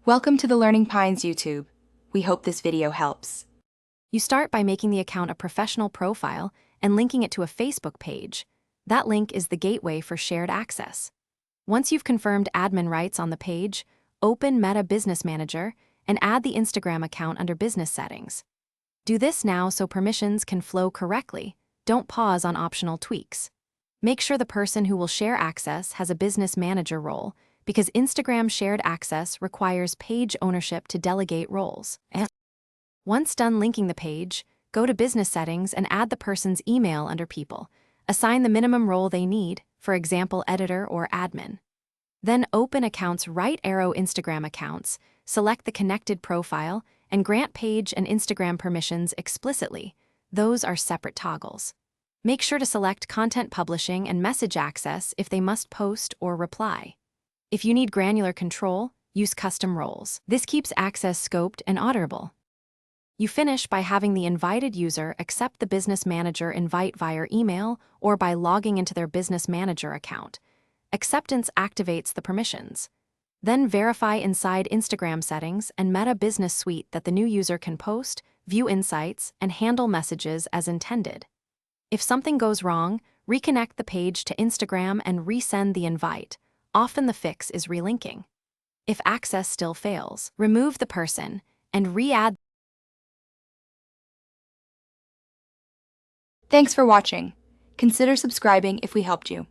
Welcome to the Learning Pines YouTube. We hope this video helps. You start by making the account a professional profile and linking it to a Facebook page. That link is the gateway for shared access. Once you've confirmed admin rights on the page, open Meta Business Manager and add the Instagram account under Business Settings. Do this now so permissions can flow correctly. Don't pause on optional tweaks. Make sure the person who will share access has a business manager role, because Instagram shared access requires page ownership to delegate roles. Once done linking the page, go to Business Settings and add the person's email under People. Assign the minimum role they need, for example, editor or admin. Then open Accounts right arrow Instagram accounts, select the connected profile, and grant page and Instagram permissions explicitly. Those are separate toggles. Make sure to select Content Publishing and Message Access if they must post or reply. If you need granular control, use custom roles. This keeps access scoped and auditable. You finish by having the invited user accept the Business Manager invite via email or by logging into their Business Manager account. Acceptance activates the permissions. Then verify inside Instagram settings and Meta Business Suite that the new user can post, view insights, and handle messages as intended. If something goes wrong, reconnect the page to Instagram and resend the invite. Often the fix is relinking. If access still fails, remove the person and re-add. Thanks for watching. Consider subscribing if we helped you.